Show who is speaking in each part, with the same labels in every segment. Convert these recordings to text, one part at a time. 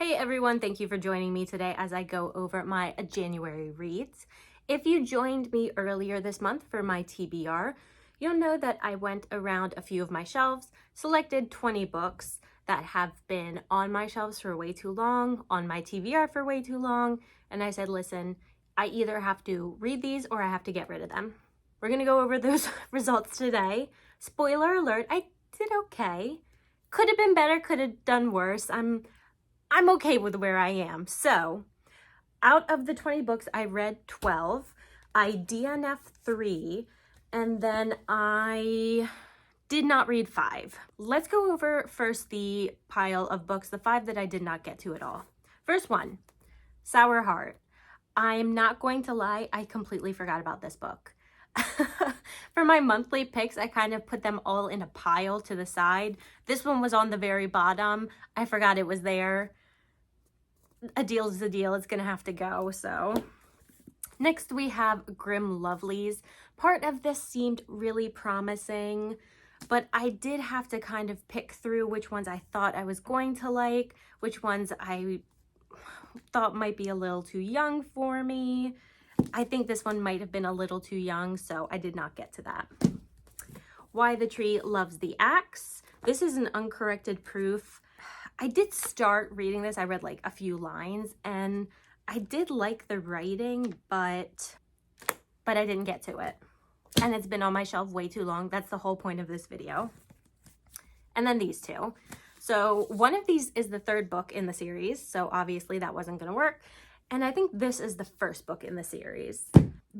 Speaker 1: Hey everyone, thank you for joining me today as I go over my January reads. If you joined me earlier this month for my TBR, you'll know that I went around a few of my shelves, selected 20 books that have been on my shelves for way too long, on my TBR for way too long, and I said, listen, I either have to read these or I have to get rid of them. We're gonna go over those results today. Spoiler alert, I did okay. Could have been better, could have done worse. I'm okay with where I am. So out of the 20 books, I read 12. I DNF 3, and then I did not read 5. Let's go over first the pile of books, the 5 that I did not get to at all. First one, Sour Heart. I'm not going to lie, I completely forgot about this book. For my monthly picks, I kind of put them all in a pile to the side. This one was on the very bottom. I forgot it was there. A deal is a deal. It's gonna have to go. So next we have Grim Lovelies. Part of this seemed really promising, but I did have to kind of pick through which ones I thought I was going to like, which ones I thought might be a little too young for me. I think this one might have been a little too young, so I did not get to that. Why the Tree Loves the Axe. This is an uncorrected proof. I did start reading this. I read like a few lines and I did like the writing, but I didn't get to it. And it's been on my shelf way too long. That's the whole point of this video. And then these two. So one of these is the third book in the series. So obviously that wasn't going to work. And I think this is the first book in the series.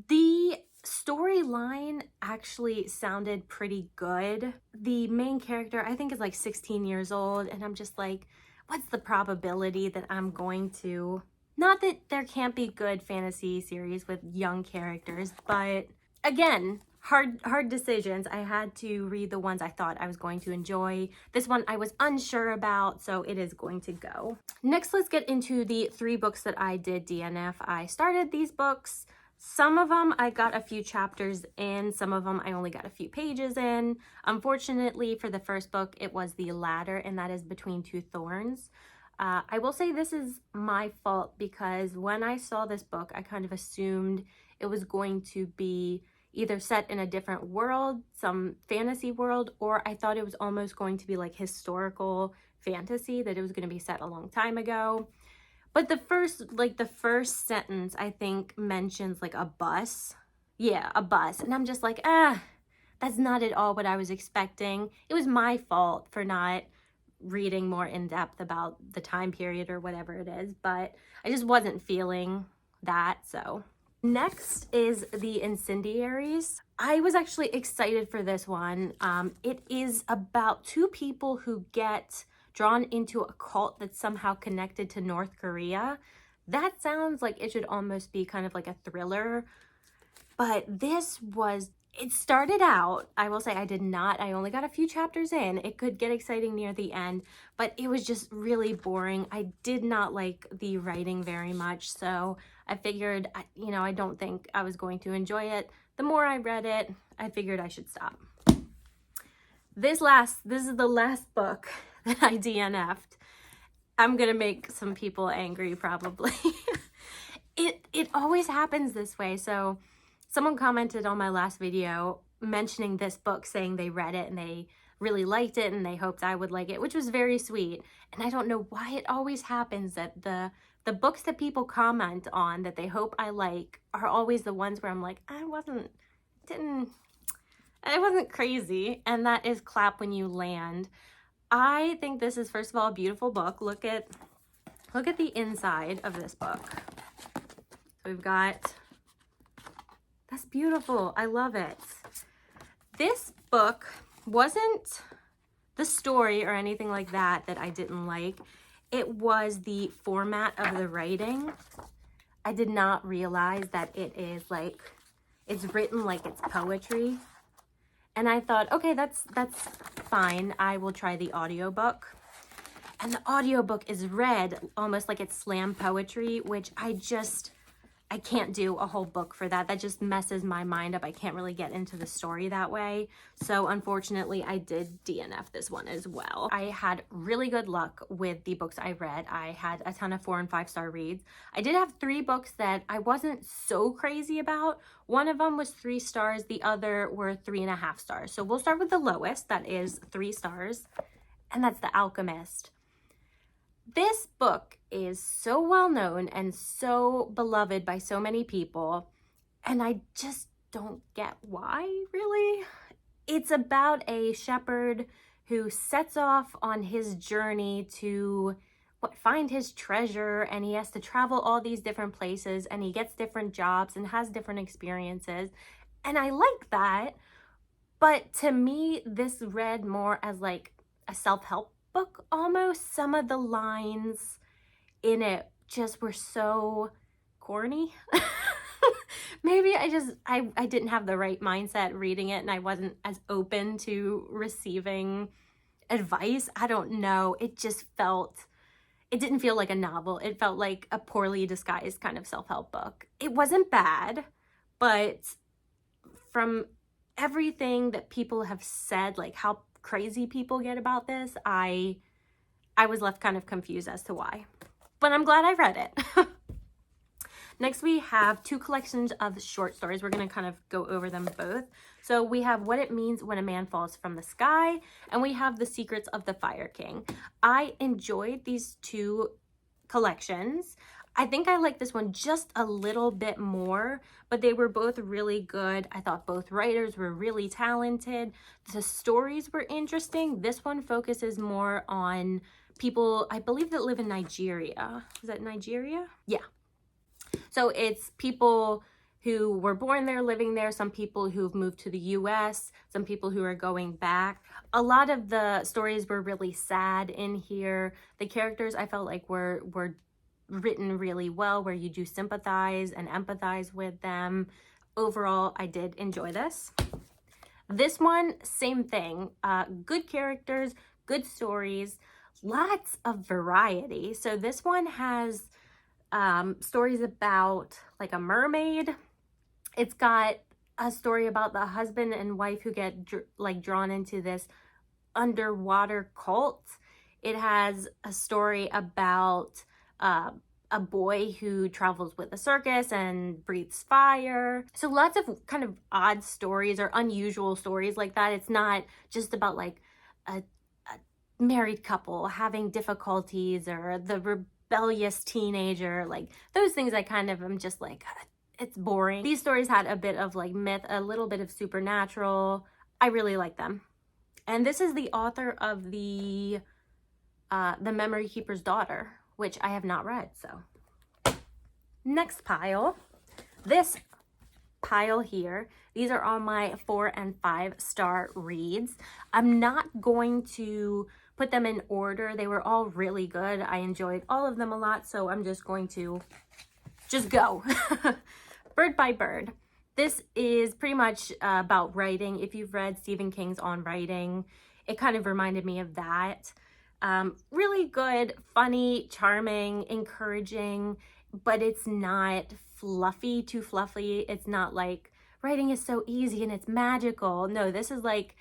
Speaker 1: The storyline actually sounded pretty good. The main character, I think, is like 16 years old, and I'm just like, what's the probability that I'm going to... Not that there can't be good fantasy series with young characters, but again, hard decisions. I had to read the ones I thought I was going to enjoy. This one I was unsure about, so it is going to go. Next, let's get into the 3 books that I did DNF. I started these books. Some of them I got a few chapters in, some of them I only got a few pages in. Unfortunately, for the first book, it was the latter, and that is Between Two Thorns. I will say this is my fault because when I saw this book, I kind of assumed it was going to be either set in a different world, some fantasy world, or I thought it was almost going to be like historical fantasy, that it was going to be set a long time ago. But the first sentence, I think, mentions like a bus. Yeah, a bus. And I'm just like, that's not at all what I was expecting. It was my fault for not reading more in depth about the time period or whatever it is. But I just wasn't feeling that, so. Next is The Incendiaries. I was actually excited for this one. It is about 2 people who get drawn into a cult that's somehow connected to North Korea. That sounds like it should almost be kind of like a thriller, but it started out, I will say I only got a few chapters in. It could get exciting near the end, but it was just really boring. I did not like the writing very much, so I figured, I don't think I was going to enjoy it. The more I read it, I figured I should stop. This is the last book that I DNF'd. I'm gonna make some people angry probably. It always happens this way. So someone commented on my last video mentioning this book, saying they read it and they really liked it and they hoped I would like it, which was very sweet. And I don't know why it always happens that the books that people comment on that they hope I like are always the ones where I'm like, I wasn't crazy. And that is Clap When You Land. I think this is, first of all, a beautiful book. Look at the inside of this book. We've got, that's beautiful. I love it. This book wasn't the story or anything like that I didn't like. It was the format of the writing. I did not realize that it is like, it's written like it's poetry. And I thought, okay, that's fine. I will try the audiobook. And the audiobook is read almost like it's slam poetry, which I I can't do a whole book for that. That just messes my mind up. I can't really get into the story that way. So unfortunately, I did DNF this one as well. I had really good luck with the books I read. I had a ton of 4 and 5 star reads. I did have 3 books that I wasn't so crazy about. One of them was 3 stars. The other were 3.5 stars. So we'll start with the lowest. That is 3 stars. And that's The Alchemist. This book is so well known and so beloved by so many people, and I just don't get why, really. It's about a shepherd who sets off on his journey to find his treasure, and he has to travel all these different places, and he gets different jobs and has different experiences, and I like that. But to me, this read more as like a self-help book almost. Some of the lines in it just were so corny. Maybe I didn't have the right mindset reading it, and I wasn't as open to receiving advice. I don't know. It didn't feel like a novel. It felt like a poorly disguised kind of self-help book. It wasn't bad, but from everything that people have said, like how crazy people get about this, I was left kind of confused as to why. But I'm glad I read it. Next, we have 2 collections of short stories. We're going to kind of go over them both. So we have What It Means When a Man Falls from the Sky, and we have The Secrets of the Fire King. I enjoyed these 2 collections. I think I like this one just a little bit more, but they were both really good. I thought both writers were really talented. The stories were interesting. This one focuses more on people, I believe, that live in Nigeria. Is that Nigeria? Yeah. So it's people who were born there, living there, some people who've moved to the US, some people who are going back. A lot of the stories were really sad in here. The characters I felt like were written really well, where you do sympathize and empathize with them. Overall, I did enjoy this. This one, same thing. Good characters, good stories, lots of variety. So this one has stories about like a mermaid. It's got a story about the husband and wife who get drawn into this underwater cult. It has a story about a boy who travels with a circus and breathes fire. So lots of kind of odd stories or unusual stories like that. It's not just about like a married couple having difficulties or the rebellious teenager. Like those things I kind of am just like, it's boring. These stories had a bit of like myth, a little bit of supernatural. I really like them. And this is the author of the Memory Keeper's Daughter, which I have not read. So next pile, this pile here, these are all my 4 and 5 star reads. I'm not going to put them in order. They were all really good. I enjoyed all of them a lot, so I'm just going to just go. Bird by Bird. This is pretty much about writing. If you've read Stephen King's On Writing, it kind of reminded me of that. Really good, funny, charming, encouraging, but it's not fluffy, too fluffy. It's not like writing is so easy and it's magical. No, this is like,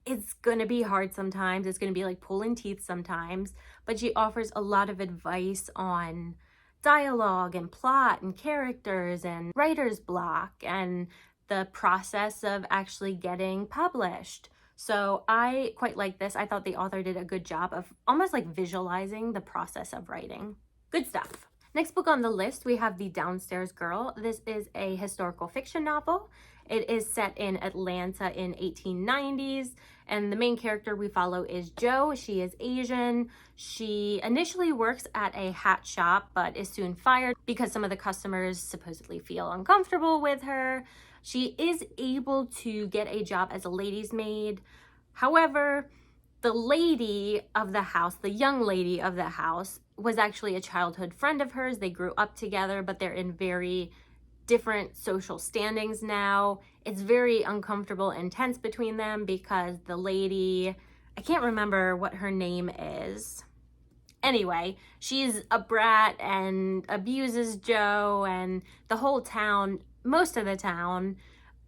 Speaker 1: it's going to be hard sometimes. It's going to be like pulling teeth sometimes, but she offers a lot of advice on dialogue and plot and characters and writer's block and the process of actually getting published. So I quite like this. I thought the author did a good job of almost like visualizing the process of writing. Good stuff. Next book on the list, we have The Downstairs Girl. This is a historical fiction novel. It is set in Atlanta in 1890s, and the main character we follow is Jo. She is Asian. She initially works at a hat shop, but is soon fired because some of the customers supposedly feel uncomfortable with her. She is able to get a job as a lady's maid. However, the lady of the house, the young lady of the house, was actually a childhood friend of hers. They grew up together, but they're in very different social standings now. It's very uncomfortable and tense between them because the lady, I can't remember what her name is. Anyway, she's a brat and abuses Joe, and the whole town, most of the town,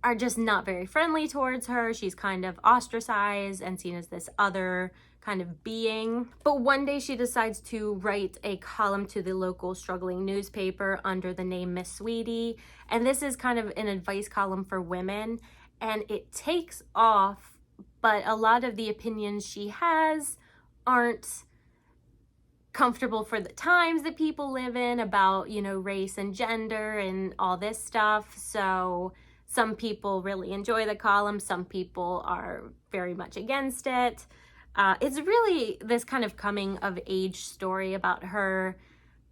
Speaker 1: are just not very friendly towards her. She's kind of ostracized and seen as this other kind of being. But one day she decides to write a column to the local struggling newspaper under the name Miss Sweetie. And this is kind of an advice column for women. And it takes off, but a lot of the opinions she has aren't comfortable for the times that people live in about, you know, race and gender and all this stuff. So some people really enjoy the column. Some people are very much against it. It's really this kind of coming of age story about her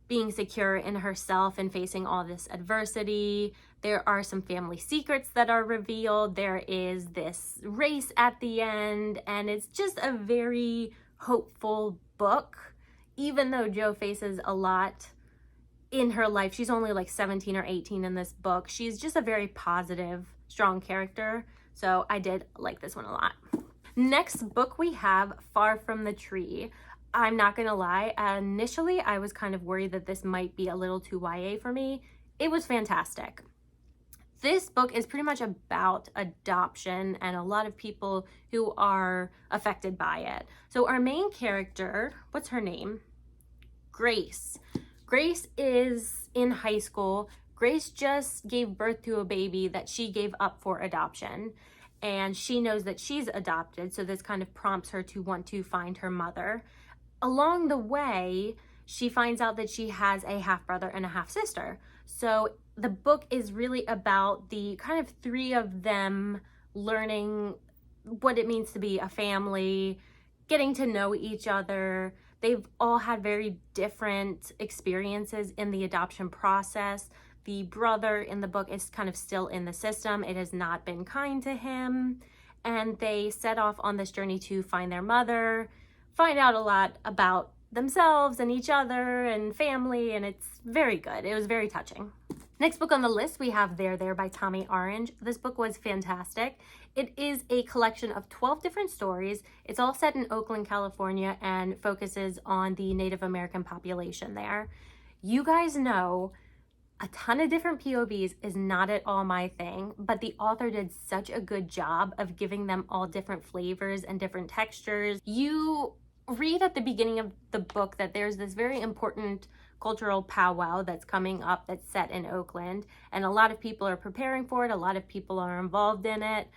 Speaker 1: being secure in herself and facing all this adversity. There are some family secrets that are revealed. There is this race at the end, and it's just a very hopeful book. Even though Jo faces a lot in her life, she's only like 17 or 18 in this book. She's just a very positive, strong character. So I did like this one a lot. Next book we have Far From the Tree. I'm not gonna lie, initially I was kind of worried that this might be a little too YA for me. It was fantastic. This book is pretty much about adoption and a lot of people who are affected by it. So our main character, what's her name? Grace. Grace is in high school. Grace just gave birth to a baby that she gave up for adoption. And she knows that she's adopted, so this kind of prompts her to want to find her mother. Along the way, she finds out that she has a half-brother and a half-sister. So the book is really about the kind of three of them learning what it means to be a family, getting to know each other. They've all had very different experiences in the adoption process. The brother in the book is kind of still in the system. It has not been kind to him. And they set off on this journey to find their mother, find out a lot about themselves and each other and family, and it's very good. It was very touching. Next book on the list, we have There, There by Tommy Orange. This book was fantastic. It is a collection of 12 different stories. It's all set in Oakland, California, and focuses on the Native American population there. You guys know a ton of different POVs is not at all my thing, but the author did such a good job of giving them all different flavors and different textures. You read at the beginning of the book that there's this very important cultural powwow that's coming up that's set in Oakland, and a lot of people are preparing for it. A lot of people are involved in it.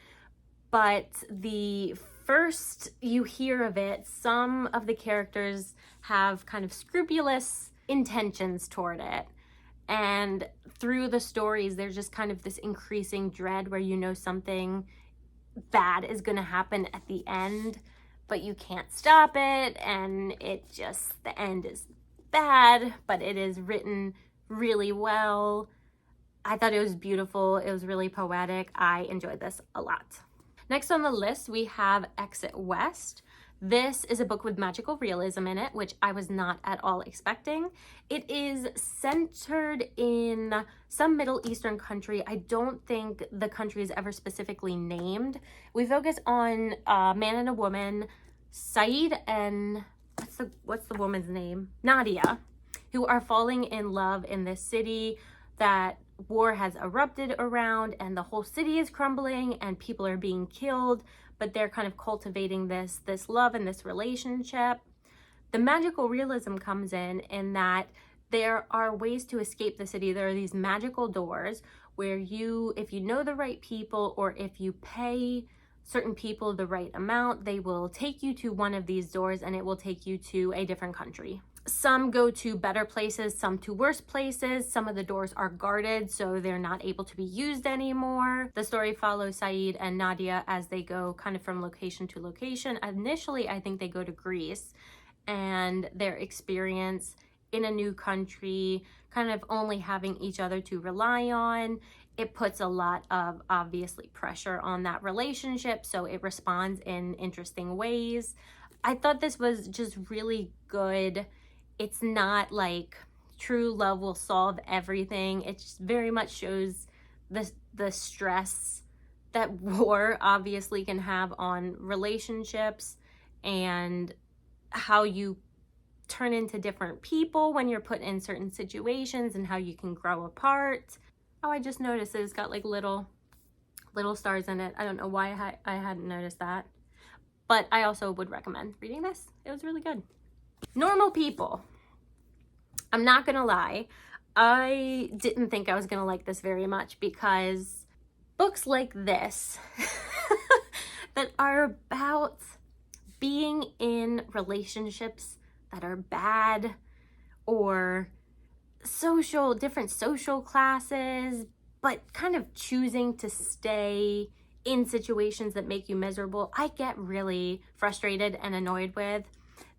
Speaker 1: But the first you hear of it, some of the characters have kind of scrupulous intentions toward it. And through the stories, there's just kind of this increasing dread where you know something bad is going to happen at the end, but you can't stop it. And it just, the end is bad, but it is written really well. I thought it was beautiful. It was really poetic. I enjoyed this a lot. Next on the list, we have Exit West. This is a book with magical realism in it, which I was not at all expecting. It is centered in some Middle Eastern country. I don't think the country is ever specifically named. We focus on a man and a woman, Saeed and what's the woman's name? Nadia, who are falling in love in this city that war has erupted around, and the whole city is crumbling and people are being killed, but they're kind of cultivating this love and this relationship. The magical realism comes in that there are ways to escape the city. There are these magical doors where you, if you know the right people, or if you pay certain people the right amount, they will take you to one of these doors and it will take you to a different country. Some go to better places, some to worse places. Some of the doors are guarded, so they're not able to be used anymore. The story follows Saeed and Nadia as they go kind of from location to location. Initially, I think they go to Greece, and their experience in a new country, kind of only having each other to rely on. It puts a lot of, obviously, pressure on that relationship, so it responds in interesting ways. I thought this was just really good. It's not like true love will solve everything. It just very much shows the stress that war obviously can have on relationships, and how you turn into different people when you're put in certain situations and how you can grow apart. Oh, I just noticed that it's got like little stars in it. I don't know why I hadn't noticed that. But I also would recommend reading this. It was really good. Normal People. I'm not gonna lie, I didn't think I was gonna like this very much, because books like this that are about being in relationships that are bad, or different social classes, but kind of choosing to stay in situations that make you miserable, I get really frustrated and annoyed with.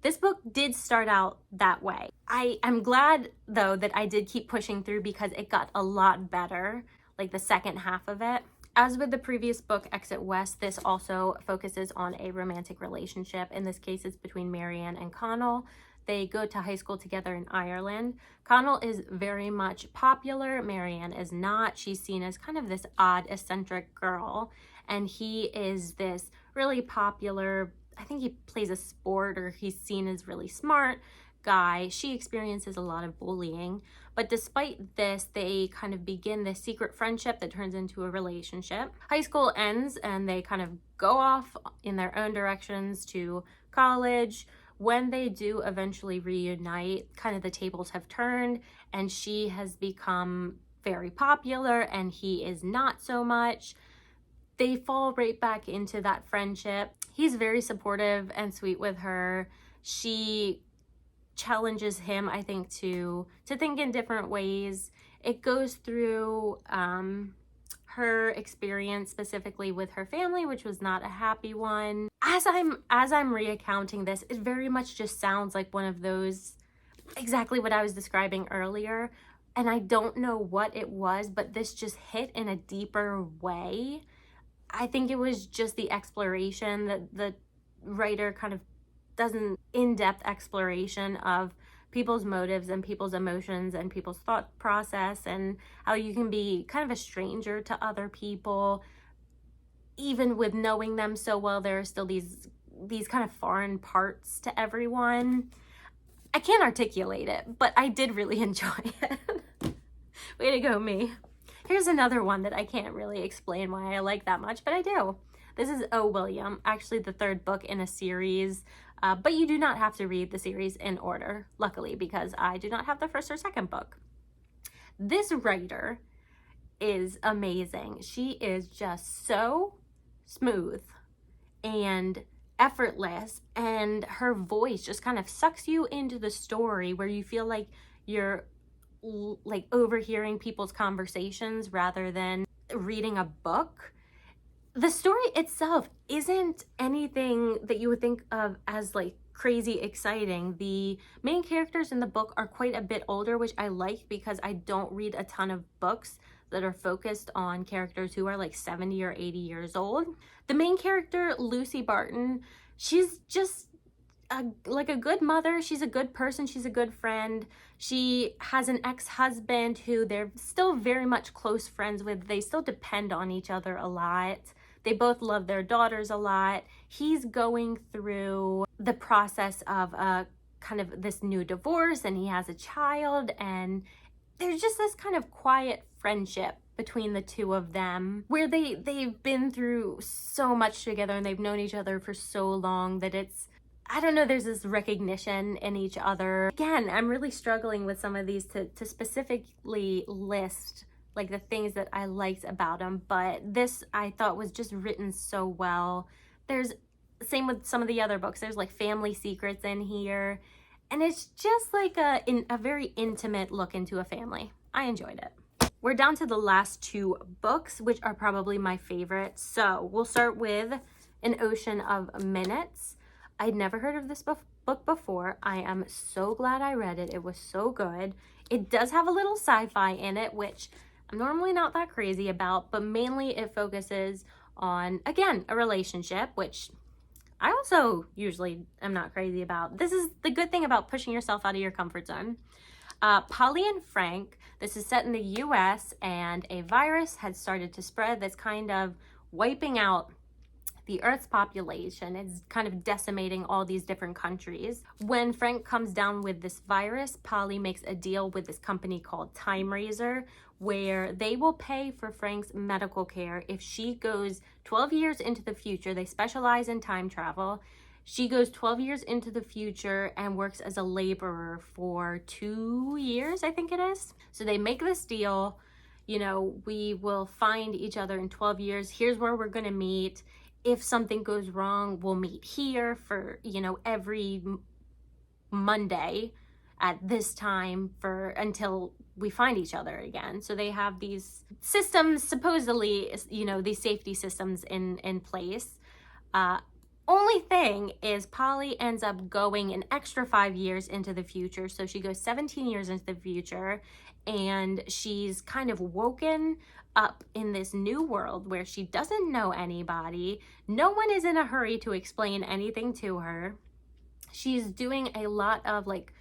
Speaker 1: This book did start out that way. I'm glad, though, that I did keep pushing through, because it got a lot better, like the second half of it. As with the previous book, Exit West, this also focuses on a romantic relationship. In this case, it's between Marianne and Connell. They go to high school together in Ireland. Connell is very much popular. Marianne is not. She's seen as kind of this odd, eccentric girl. And he is this really popular, I think he plays a sport, or he's seen as really smart guy. She experiences a lot of bullying. But despite this, they kind of begin this secret friendship that turns into a relationship. High school ends and they kind of go off in their own directions to college. When they do eventually reunite, kind of the tables have turned, and she has become very popular and he is not so much. They fall right back into that friendship. He's very supportive and sweet with her. She challenges him, I think, to think in different ways. It goes through her experience specifically with her family, which was not a happy one. As I'm recounting this, it very much just sounds like one of those, exactly what I was describing earlier. And I don't know what it was, but this just hit in a deeper way. I think it was just the exploration that the writer kind of does, an in-depth exploration of people's motives and people's emotions and people's thought process, and how you can be kind of a stranger to other people. Even with knowing them so well, there are still these kind of foreign parts to everyone. I can't articulate it, but I did really enjoy it. Way to go, me. Here's another one that I can't really explain why I like that much, but I do. This is O. William, actually the third book in a series, but you do not have to read the series in order, luckily, because I do not have the first or second book. This writer is amazing. She is just so smooth and effortless, and her voice just kind of sucks you into the story, where you feel like you're like overhearing people's conversations rather than reading a book. The story itself isn't anything that you would think of as like crazy exciting. The main characters in the book are quite a bit older, which I like, because I don't read a ton of books that are focused on characters who are like 70 or 80 years old. The main character, Lucy Barton, she's just like a good mother. She's a good person. She's a good friend. She has an ex-husband who they're still very much close friends with. They still depend on each other a lot. They both love their daughters a lot. He's going through the process of kind of this new divorce, and he has a child, and there's just this kind of quiet friendship between the two of them, where they've been through so much together and they've known each other for so long that it's, I don't know, there's this recognition in each other. Again, I'm really struggling with some of these to specifically list like the things that I liked about them, but this I thought was just written so well. There's, same with some of the other books, there's like family secrets in here, and it's just like a very intimate look into a family. I enjoyed it. We're down to the last two books, which are probably my favorite. So we'll start with An Ocean of Minutes. I'd never heard of this book before. I am so glad I read it. It was so good. It does have a little sci-fi in it, which I'm normally not that crazy about, but mainly it focuses on, again, a relationship, which I also usually am not crazy about. This is the good thing about pushing yourself out of your comfort zone. Polly and Frank, this is set in the US, and a virus had started to spread that's kind of wiping out the Earth's population is kind of decimating all these different countries. When Frank comes down with this virus, Polly makes a deal with this company called Time Razor, where they will pay for Frank's medical care if she goes 12 years into the future. They specialize in time travel. She goes 12 years into the future and works as a laborer for 2 years, I think it is. So they make this deal, you know, we will find each other in 12 years. Here's where we're going to meet. If something goes wrong, we'll meet here for, you know, every Monday at this time for until we find each other again. So they have these systems, supposedly, you know, these safety systems in place. Only thing is Polly ends up going an extra 5 years into the future. So she goes 17 years into the future, and she's kind of woken up in this new world where she doesn't know anybody. No one is in a hurry to explain anything to her. She's doing a lot of like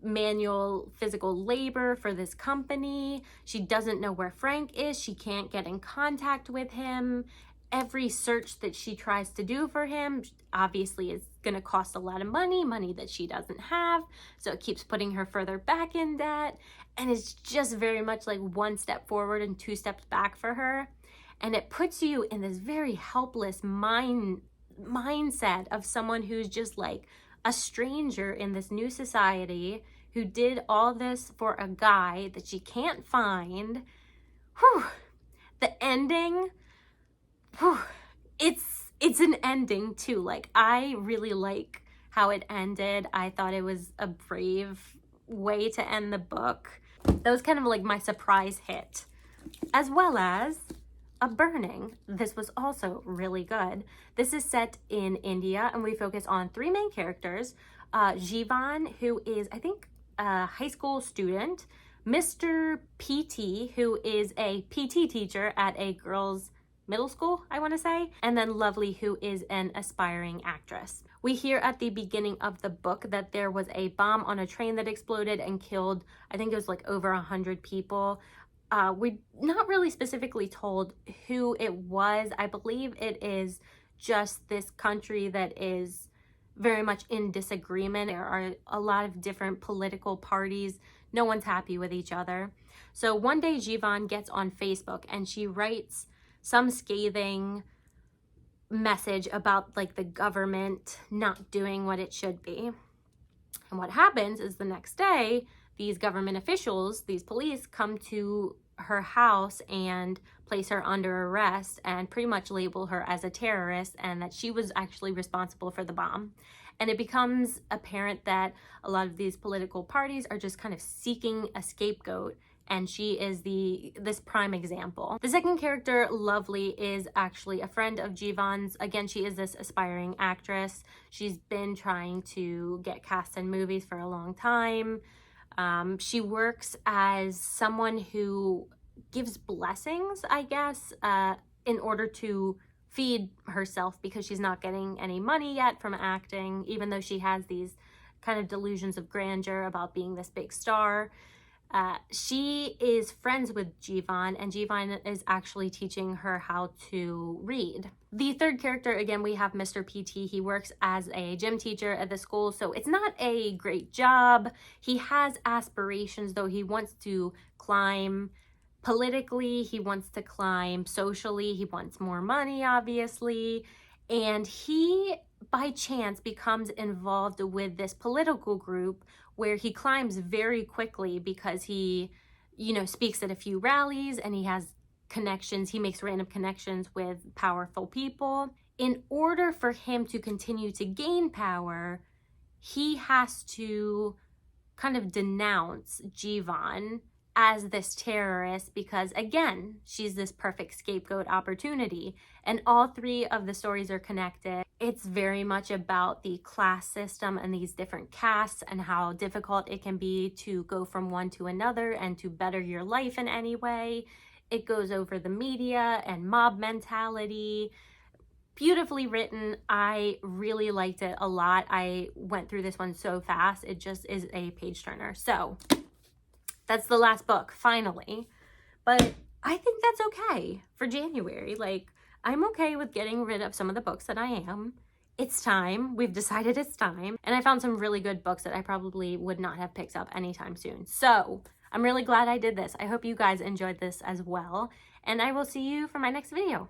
Speaker 1: manual physical labor for this company. She doesn't know where Frank is. She can't get in contact with him. Every search that she tries to do for him obviously is going to cost a lot of money that she doesn't have. So it keeps putting her further back in debt. And it's just very much like 1 step forward and 2 steps back for her. And it puts you in this very helpless mindset of someone who's just like a stranger in this new society who did all this for a guy that she can't find. Whew. The ending, whew, it's an ending too. Like, I really like how it ended. I thought it was a brave way to end the book. That was kind of like my surprise hit, as well as A Burning. This was also really good. This is set in India, and we focus on 3 main characters. Jivan, who is, I think, a high school student. Mr. PT, who is a PT teacher at a girls' middle school, I want to say. And then Lovely, who is an aspiring actress. We hear at the beginning of the book that there was a bomb on a train that exploded and killed, I think it was like over 100 people. We're not really specifically told who it was. I believe it is just this country that is very much in disagreement. There are a lot of different political parties. No one's happy with each other. So one day Jivan gets on Facebook and she writes some scathing message about like the government not doing what it should be. And what happens is the next day, these government officials, these police, come to her house and place her under arrest and pretty much label her as a terrorist and that she was actually responsible for the bomb. And it becomes apparent that a lot of these political parties are just kind of seeking a scapegoat, and she is this prime example. The second character, Lovely, is actually a friend of Jivan's. Again, she is this aspiring actress. She's been trying to get cast in movies for a long time. She works as someone who gives blessings, I guess, in order to feed herself because she's not getting any money yet from acting, even though she has these kind of delusions of grandeur about being this big star. She is friends with Jivan, and Jivan is actually teaching her how to read. The third character, again, we have Mr. PT. He works as a gym teacher at the school, so it's not a great job. He has aspirations, though. He wants to climb politically, he wants to climb socially, he wants more money, obviously, and he, by chance, becomes involved with this political group where he climbs very quickly because he, you know, speaks at a few rallies and he has connections. He makes random connections with powerful people. In order for him to continue to gain power, he has to kind of denounce Jivan as this terrorist because, again, she's this perfect scapegoat opportunity. And all 3 of the stories are connected. It's very much about the class system and these different castes and how difficult it can be to go from one to another and to better your life in any way. It goes over the media and mob mentality. Beautifully written. I really liked it a lot. I went through this one so fast. It just is a page turner. So that's the last book, finally. But I think that's okay for January. Like, I'm okay with getting rid of some of the books that I am. It's time. We've decided it's time. And I found some really good books that I probably would not have picked up anytime soon. So I'm really glad I did this. I hope you guys enjoyed this as well. And I will see you for my next video.